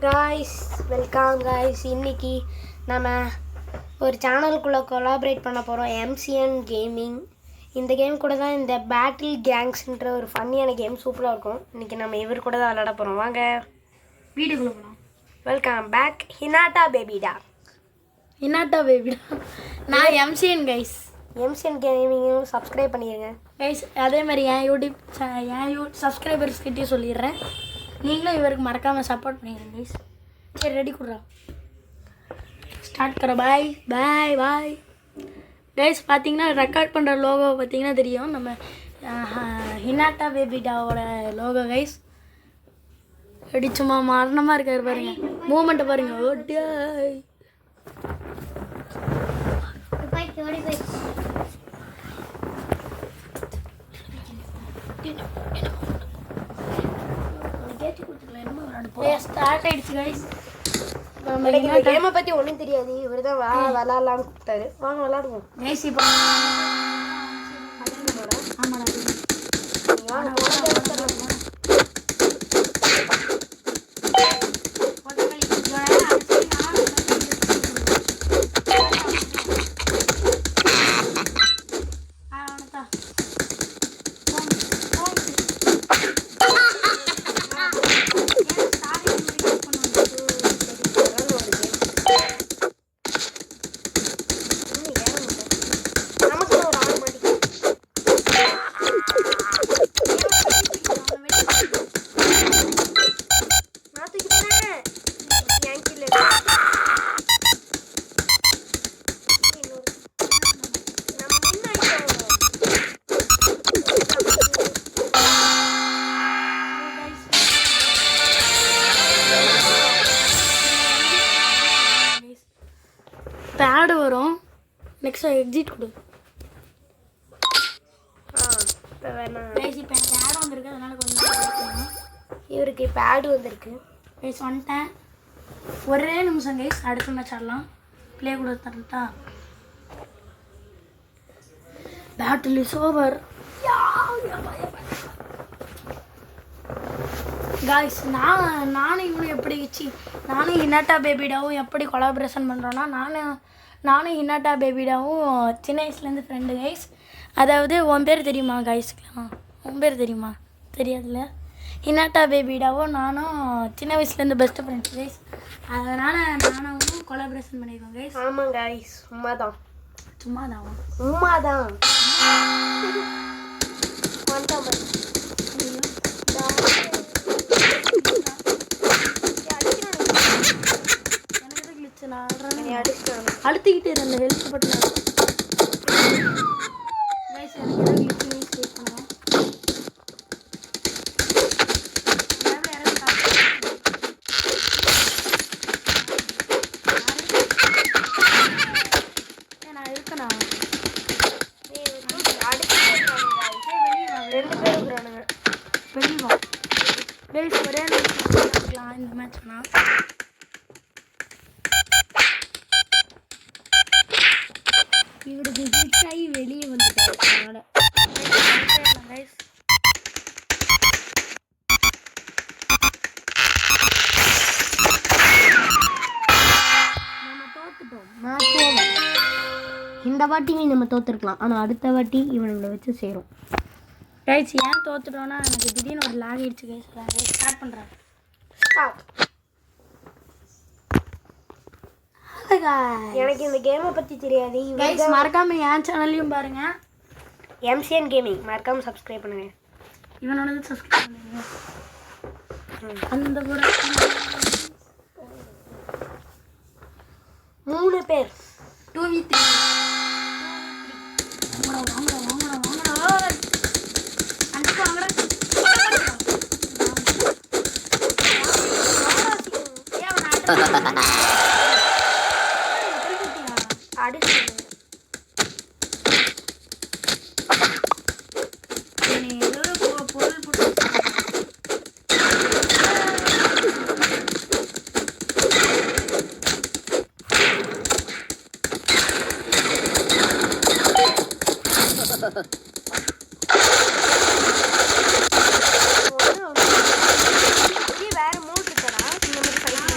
Guys welcome guys. இன்றைக்கி நம்ம ஒரு சேனலுக்குள்ளே கொலாபரேட் பண்ண போகிறோம், எம்சிஎன் கேமிங். இந்த கேம் கூட தான் இந்த பேட்டில் கேங்ஸ்ன்ற ஒரு ஃபன்னியான கேம் சூப்பராக இருக்கும். இன்றைக்கி நம்ம இவர் கூட தான் விளையாட போகிறோம். வாங்க வீடியோக்குள்ளே போகலாம். வெல்கம் பேக் ஹினாட்டா பேபிடா. ஹினாட்டா பேபிடா. நான் எம்சிஎன் கைஸ். எம்சிஎன் கேமிங்கும் சப்ஸ்கிரைப் பண்ணிடுங்க கைஸ். அதே மாதிரி என் சப்ஸ்கிரைபர்ஸ் கிட்டே சொல்லிடுறேன், நீங்களும் இவருக்கு மறக்காமல் சப்போர்ட் பண்ணிடுங்க கைஸ். சரி ரெடி கொடுறா, ஸ்டார்ட் கர. பாய் பாய் பாய் கைஸ். பார்த்தீங்கன்னா ரெக்கார்ட் பண்ணுற லோகோ பார்த்தீங்கன்னா தெரியும், நம்ம ஹினாட்டா பேபிடாவோட லோகோ கைஸ். அப்படி சும்மா மரணமாக இருக்காரு பாருங்க, மூமெண்ட்டை பாருங்க. ஓடியாய் ஸ்டார்ட் ஆயிடுச்சு கைஸ். இந்த கேமை பற்றி ஒன்றும் தெரியாது, இவர் தான் விளாட்லான்னு கூப்பிட்டாரு. வாங்க விளாடுவோம் கைஸ். இப்போ பேடு வரும். நெக்ஸ்ட் எக்ஸிட் கொடு. இப்போ வேணாம். இப்போ எனக்கு ஆட் வந்திருக்கு, அதனால கொஞ்சம் இவருக்கு இப்போ ஆடு வந்திருக்கு கைஸ். வந்துட்டேன், ஒரே நிமிஷம் கைஸ். அடுத்த மேட்ச் ஆடலாம். ப்ளே கூட தரட்டா. Battle is over guys. நானும் இவனும் எப்படி நானும் ஹினாட்டா பேபிடாவும் எப்படி கொலாபரேஷன் பண்ணுறோன்னா, நானும் ஹினாட்டா பேபிடாவும் சின்ன வயசுலேருந்து ஃப்ரெண்டு கைஸ். அதாவது உன் பேர் தெரியுமா காய்ஸ்க்கலாம்? உன் பேர் தெரியுமா? தெரியாதுல்ல. ஹினாட்டா பேபிடாவும் நானும் சின்ன வயசுலேருந்து பெஸ்ட் ஃப்ரெண்ட்ஸ் கைஸ். அதனால் நானும் கொலாபரேஷன் பண்ணியிருக்கோம் கைஸ். ஆமாம் காய்ஸ், சும்மாதான் சும்மாதான் அழுத்திக்கிட்டே இருந்த ஹெல்த் பட்டன் ஒரே இந்த மேட்ச்னா இவருக்கு ஹிட் ஆகி வெளியே வந்துட்டாரு. அதோட இந்த வாட்டி நம்ம தோத்துருக்கலாம், ஆனால் அடுத்த வாட்டி இவனுங்களை வச்சு சேரும் கைஸ். ஏன் தோத்துட்டோன்னா எனக்கு திடீர்னு ஒரு லாக் ஆயிடுச்சு கைஸ். ஸ்டார்ட் பண்ணுறேன். எனக்கு இந்த கேமை பற்றி தெரியாது கைஸ். மறக்காமல் என் சேனல்லையும் பாருங்கள், எம்சிஎன் கேமிங். மறக்காமல் சப்ஸ்கிரைப் பண்ணுங்கள். இவனோட சப்ஸ்கிரைப் பண்ணுங்க. அந்த 3 பேர் 2v3 வேற மூட் இருக்கடா இந்த மாதிரி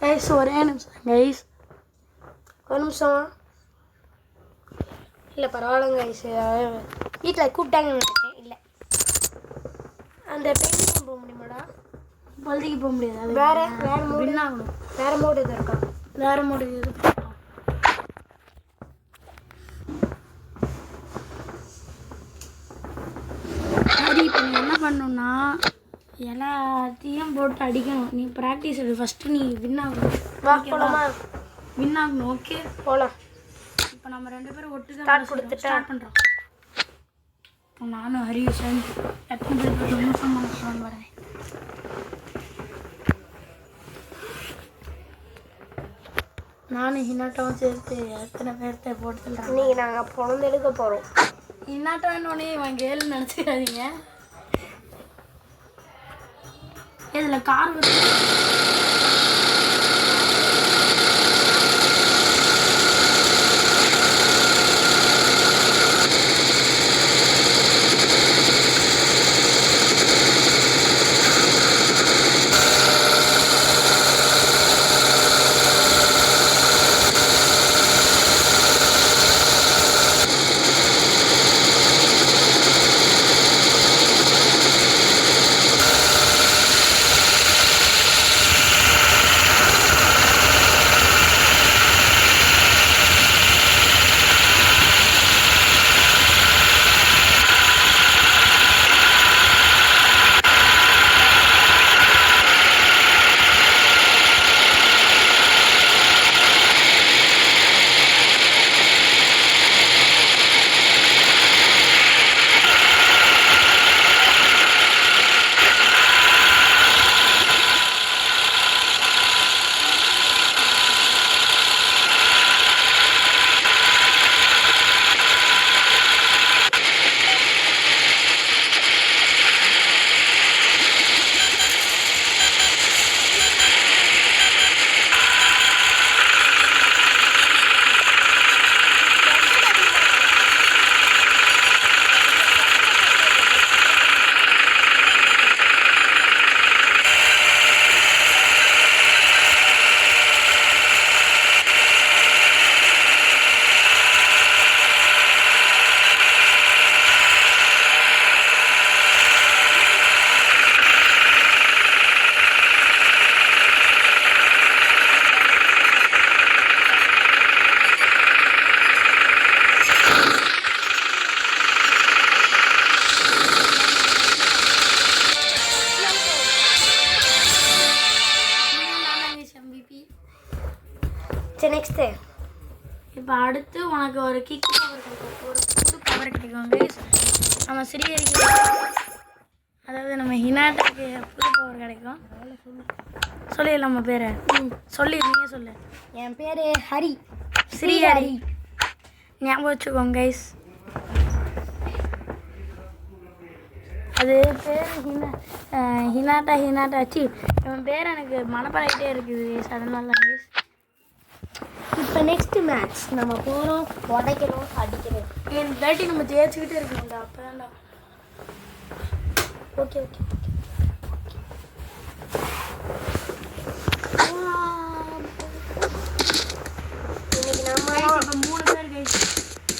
கைஸ் ஒரே நிமிஷம் கைஸ், ஒரு நிமிஷம். இல்லை பரவாயில்லைங்க கைஸ், வீட்டில் கூப்பிட்டாங்கன்னு நினைச்சேன். இல்லை அந்த பெயிண்டிங் போக முடியுமாடா? பள்ளிக்கு போக முடியாது. வேற மோடு வின் ஆகணும். வேற மோடு எது இருக்கா? வேற மோடு இது. சரி, இப்போ நீ என்ன பண்ணணும்னா எல்லாத்தையும் போட்டு அடிக்கணும். நீ ப்ராக்டிஸ் எடு. ஃபஸ்ட்டு நீ வின் ஆகணும். வா போலாமா? வின் ஆகணும். ஓகே போகலாம். இப்போ நம்ம 2 பேரும் ஒட்டுக்க ஸ்டார்ட் பண்ணுறோம். இப்போ நானும் ஹரியும் சேர்ந்து எத்தனை பேர் நிமிஷம் பண்ண வரேன். நானும் ஹினாட்டாவும் சேர்த்து எத்தனை பேர்த்த போட்டு சொல்கிறேன். இன்னைக்கு நாங்கள் பிறந்தெடுக்க போகிறோம். ஹினாட்டானோடனே இவன் கேள்வி நினச்சிக்காதீங்க. இதில் கார் சரி நெக்ஸ்ட்டு. இப்போ அடுத்து உனக்கு ஒரு கிக் பவர் கிடைக்கும். ஒரு புது பவர் கிடைக்கும் கைஸ். நம்ம ஸ்ரீஹரிக்கு, அதாவது நம்ம ஹினாட்டாக்கு புது பவர் கிடைக்கும். சொல்லிடலாம் நம்ம பேரை. சொல்லி நீங்கள் சொல்லு. என் பேர் ஹரி, ஸ்ரீஹரி. ஞாபகம் வச்சுக்கோங்க கைஸ். அது பேர் ஹினாட்டாச்சு. இவன் பேர் எனக்கு மனப்பாடாகிட்டே இருக்குது கைஸ், அதனால கைஸ். இப்போ நெக்ஸ்ட் மேட்ச் நம்ம போகிறோம். உடைக்கணும், அடிக்கணும். என் தாட்டி நம்ம ஜெயிச்சுக்கிட்டே இருக்கணும்டா. அப்போ தான்டா. ஓகே ஓகே இன்னைக்கு நம்ம இப்போ 3 பேர் கைஸ்.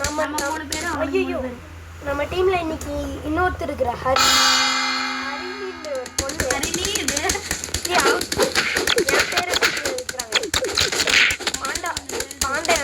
நம்ம 3 பேரும் ஐயோ நம்ம டீமில் இன்னைக்கு இன்னொருத்தர் இருக்கிற ஹரி. ஹரின்ற ஒரு பொண்ணு. ஹரிணி இது. என் பேரை இருக்கிறாங்க. பாண்டே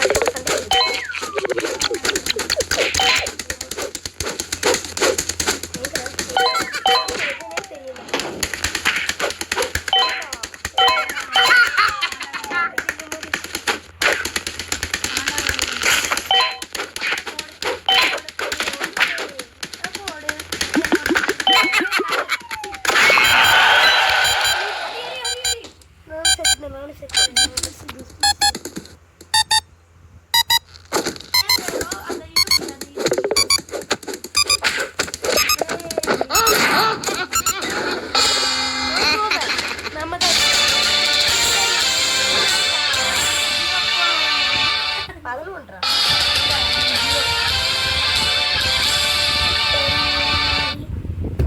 11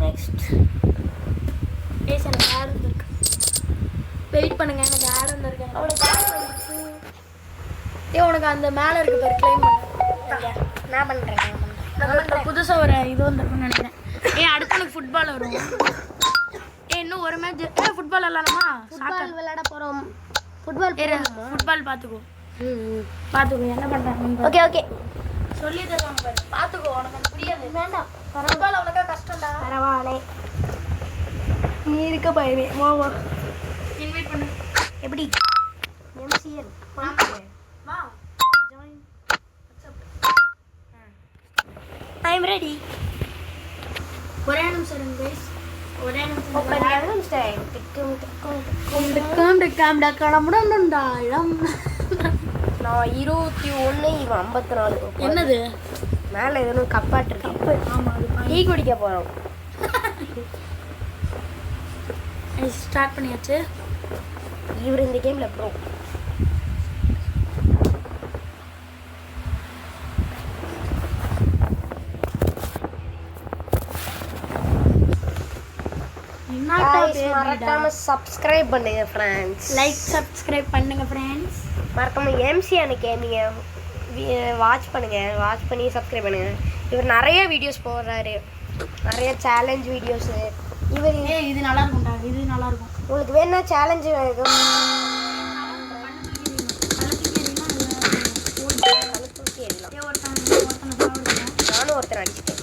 நெக்ஸ்ட் கைஸ் எனக்கு ஆட் வந்திருக்கு. வெயிட் பண்ணுங்க, எனக்கு ஆட் வந்திருக்கு. அவனுக்கு உனக்கு அந்த மேலே இருக்கு பேர் கிளைம் பண்ணு. நான் பண்ணுறேன். புதுசாக ஒரு இது வந்திருக்குன்னு நினைக்கிறேன். அடுத்து எனக்கு ஃபுட்பால் வரும். இன்னும் ஒரு மேட்ச். ஃபுட்பால் விளாடலாமா? ஃபுட்பால் விளையாட போகிறோம். ஃபுட்பால் ஃபுட்பால் பார்த்துக்கோ. பார்த்துக்கோ என்ன பண்ணுறாங்க. ஓகே ஓகே சொல்லி தருவாங்க பாரு. பார்த்துக்கோ, உனக்கு அது புரியாது. வேண்டாம், ஃபுட்பால் அவ்வளோக்கா கஷ்டம்டா. பரவாயில்லை, நீ இருக்க பயமே. மாமா இன்வைட் பண்ணு. எப்படி MCN வா. ஜாயின். I am ready. ஒரே நிமிஷம் இருங்க கைஸ். ஒரே நிமிஷம். ஓப்பன் யங்ஸ் டைம். டிக்கும் டிக்கும் நான் 21, இவன் 54. என்னது? மேலே எதுவும் கப்பாட்டு கப்பு. ஆமாம், அது டீ குடிக்க போகிறோம். ஸ்டார்ட் பண்ணியாச்சு. இவர் இந்த கேமில் ப்ரோ. மறக்காம சப்ஸ்கிரைப் பண்ணுங்க ஃப்ரெண்ட்ஸ். லைக் சப்ஸ்கிரைப் பண்ணுங்க ஃப்ரெண்ட்ஸ். மறக்காம MCN கேமிங்க வாட்ச் பண்ணுங்க. வாட்ச் பண்ணி சப்ஸ்கிரைப் பண்ணுங்க. இவர் நிறைய வீடியோஸ் போடுறாரு, நிறைய சேலஞ்ச் வீடியோஸு. இவர் இது நல்லா இருக்கும்டா, இது நல்லா இருக்கும். உங்களுக்கு வேணா சேலஞ்சு வேணும். நானும் ஒருத்தர் அடிச்சிட்டேன்.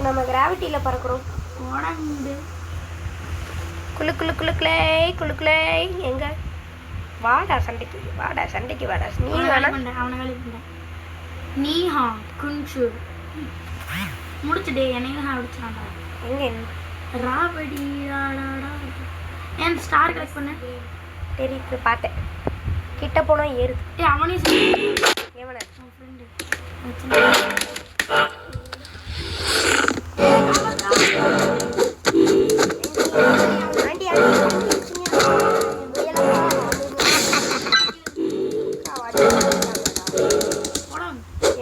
நம்ம கிராவிட்டியில் பறக்கிறோம். குளுக்குளே எங்க வாடா சண்டைக்கு வாடா. நீ வேணா அவனை வேலை பண்ணேன். நீ ஹா குஞ்சு முடிச்சுடே. என்னையும் அடிச்சான்டா. எங்க ராபடி ஏன் ஸ்டார் கலெக்ட் பண்ண தெரியுது, பார்த்தேன். கிட்ட போனா ஏறுது. அவனே எவன ஃப்ரெண்டு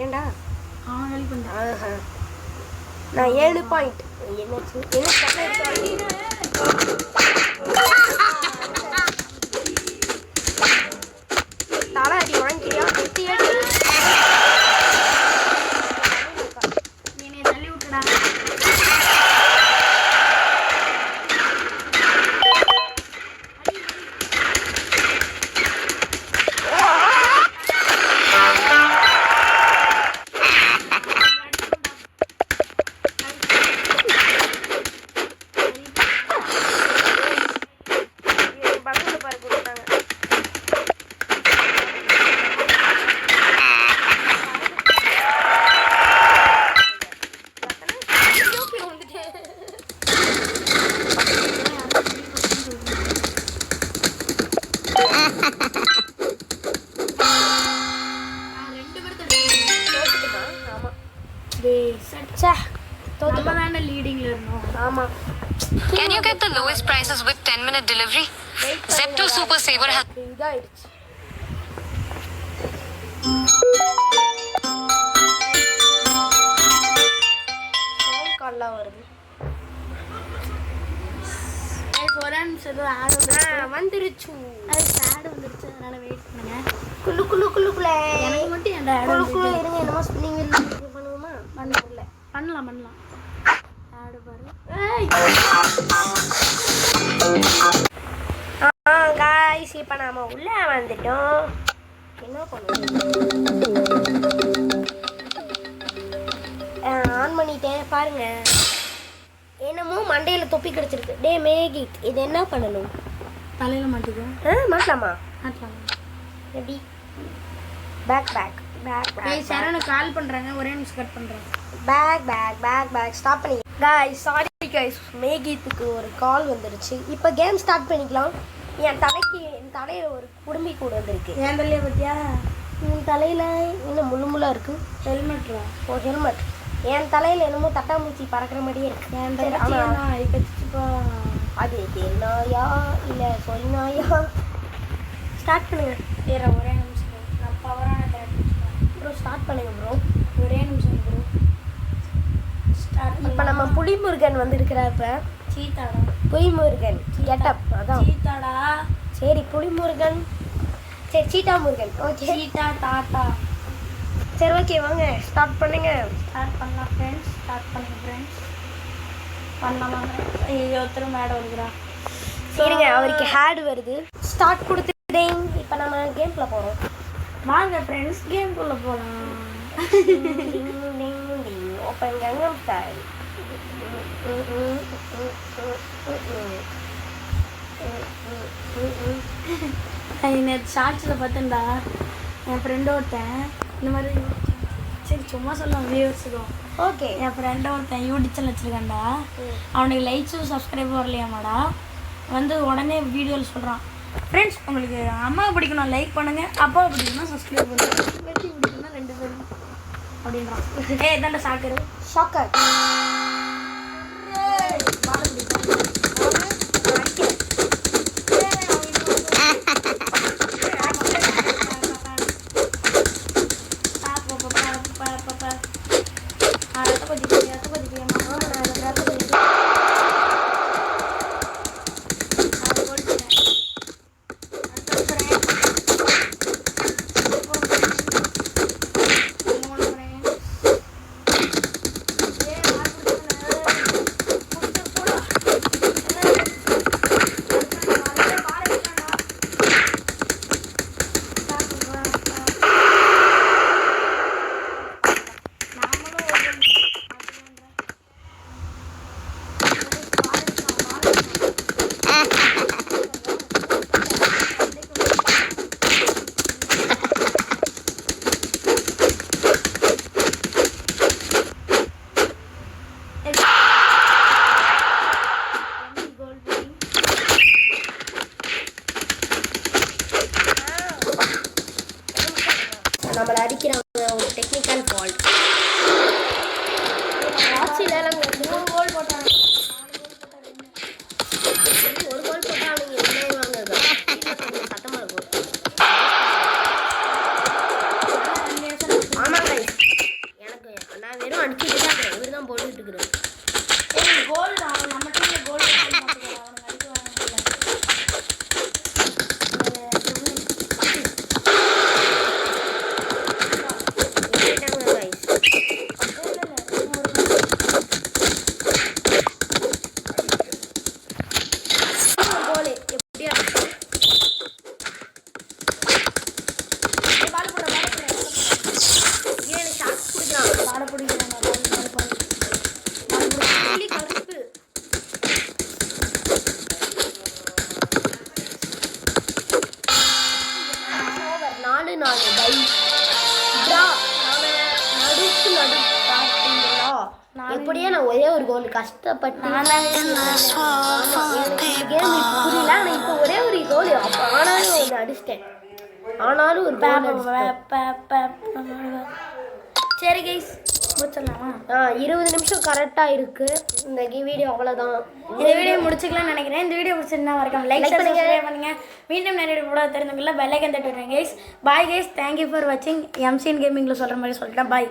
ஏண்டா அவன் வேலை பண்ண. நான் 7 பாயிண்ட். தலை அடி வாங்கிக்கிறியா? வெட்டி அடி. நீ தள்ளி விட்டுடா. Can you get the lowest prices with 10-minute delivery? Zepto Super Saver has இதாயிடுச்சு. கால்லாம் வருது. ஒரே நிமிஷம் ஏதோ ஆட் வந்துருச்சு. அது ஆட் வந்துருச்சு, அதனால வெயிட் பண்ணுங்க. குள்ளு எனக்கு மட்டும் என் ஆட் குள்ளுக்குள்ள இருங்க. என்னமோ நீங்கள் பண்ணுவோமா? பண்ணலாம் ஆடு பாரு. காய்ஸ் இப்போ நாம உள்ள வந்துட்டோம். என்ன பண்ணுவோம்? ஆன் பண்ணிட்டேன் பாருங்க. என்னமோ மண்டையில் தொப்பி கிடச்சிருக்கு. டே மேகிட், இது என்ன பண்ணணும்? தலையில் மாட்டிக்கோ. மாட்டலாமா? மாட்டலாம். எப்படி? பேக் சரண கால் பண்ணுறாங்க, ஒரே நிமிஷம் கட் பண்ணுறேன். பேக் ஸ்டாப் பண்ணி காய்ஸ். சாரி காய்ஸ், மேகித்துக்கு ஒரு கால் வந்துருச்சு. இப்போ கேம் ஸ்டார்ட் பண்ணிக்கலாம். என் தலையில் ஒரு குடும்பி கூட வந்திருக்கு. என் தலையை பற்றியா? என் தலையில் இன்னும் முள்ளாக இருக்குது. ஹெல்மெட்ரா? ஓ ஹெல்மெட். என் தலையில் என்னமோ தட்டாம்பூச்சி பறக்கிற மாதிரியே இருக்கு. என் தலைச்சிப்பா. அது தேனாயா இல்லை சொன்னாயா? ஸ்டார்ட் பண்ணுங்க. வேற ஒரே நிமிஷம், நான் பவரான ப்ரோ ஸ்டார்ட் பண்ணுங்க ப்ரோ. ஒரே நிமிஷம் ப்ரோ. ஸ்டார்ட். இப்போ நம்ம புலிமுருகன் வந்திருக்கிறப்ப சீத்தாடா. புலிமுருகன் கெட்டப் அதான் சீத்தாடா. சரி புலிமுருகன், சரி சீட்டா முருகன். ஓகே சீத்தா தாத்தா. சரி ஓகே வாங்க ஸ்டார்ட் பண்ணுங்க. ஸ்டார்ட் பண்ணலாம் ஃப்ரெண்ட்ஸ். பண்ணலாமா? ஒருத்தர் மேடம் வருகிறா. சரிங்க, அவருக்கு ஹேட் வருது. ஸ்டார்ட் கொடுத்துட்டேன். இப்போ நம்ம கேம்குள்ளே போகிறோம். வாங்க ஃப்ரெண்ட்ஸ், கேம்குள்ளே போகலாம். ஓப்பன் கங்கம் ஸ்டைல். நேற்று ஷார்ட்ஸில் பார்த்தேன்டா, என் ஃப்ரெண்டு ஒருத்தன் இந்த மாதிரி, சரி சும்மா சொல்லுவான் வியூவர்ஸுக்கும். ஓகே, என் ஃப்ரெண்டை ஒருத்தன் யூடியூப் சேனல் வச்சுருக்கான்டா. அவனுக்கு லைக்ஸும் சப்ஸ்கிரைபும் வரலையாமாடா. வந்து உடனே வீடியோவில் சொல்கிறான், ஃப்ரெண்ட்ஸ் உங்களுக்கு அம்மாவை பிடிக்கணும் லைக் பண்ணுங்கள், அப்பாவை பிடிக்கணும் சப்ஸ்கிரைப் பண்ணுங்கள், வெட்டி பிடிக்கணும் 2 பேரும் அப்படின்றான். இதாண்டா ஷாக்கரு. ஷாக்கர். நம்மளை அடிக்கிறாங்க, ஒரு டெக்னிக்கல் ஃபால்ட். ஆட்சியில் நாங்கள் 3 கோல் போட்டாங்க. 1 கோல் போட்டால் அவங்க இல்லைவாங்க. சத்தமாக இருக்கும். ஆமாங்க, எனக்கு நான் வெறும் அடிச்சுட்டு தான் இருக்கிறேன். இவர் தான் போட்டுக்கிட்டு இருக்கிறேன். கோல் நம்ம டீமில் கோல் எப்படியே நான் ஒரே ஒரு கோல் கஷ்டப்பட்டு கேம் புரியல. ஆனால் இப்போ ஒரே ஒரு கோல் ஆனாலும் ஒன்று அடிச்சிட்டேன். ஆனாலும் ஒரு சரி கைஸ் முடிச்சிடலாமா? 20 நிமிஷம் கரெக்டாக இருக்குது இந்த வீடியோ. அவ்வளோதான், இந்த வீடியோ முடிச்சுக்கலாம்னு நினைக்கிறேன். இந்த வீடியோ பிடிச்சிருந்தா வரைக்கும் லைக் பண்ணுங்க. மீண்டும் நிறைய கூட தெரிஞ்சுக்கல பெல் ஐக்கன் தட்டி விடுறேன் guys. Bye guys, thank you for வாட்சிங். எம்சிஎன் கேமிங்கில் சொல்கிற மாதிரி சொல்லிட்டேன். பாய்.